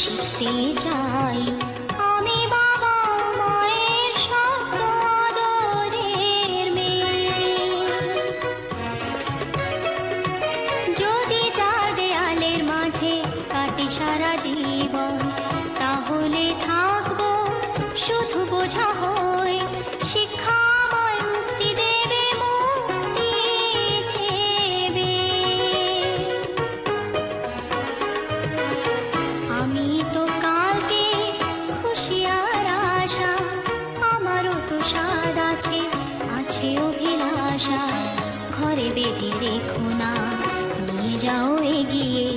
শিখতে চাই আমি বাবা মায়ের শব্দ আদরের মেয়ে। যদি চার দেয়ালের মাঝে কাটি সারা জীবন, তাহলে থাকবো শুধু বোঝা হয়ে। শিক্ষা আমায় মুক্তি দেবে, মুক্তি দেবে। আমি তো কালকে খুশি আর আশা, আমারও তো স্বাদ আছে, আছে অভিলাষা। ঘরে বেঁধে রেখো না, নিয়ে যাও এগিয়ে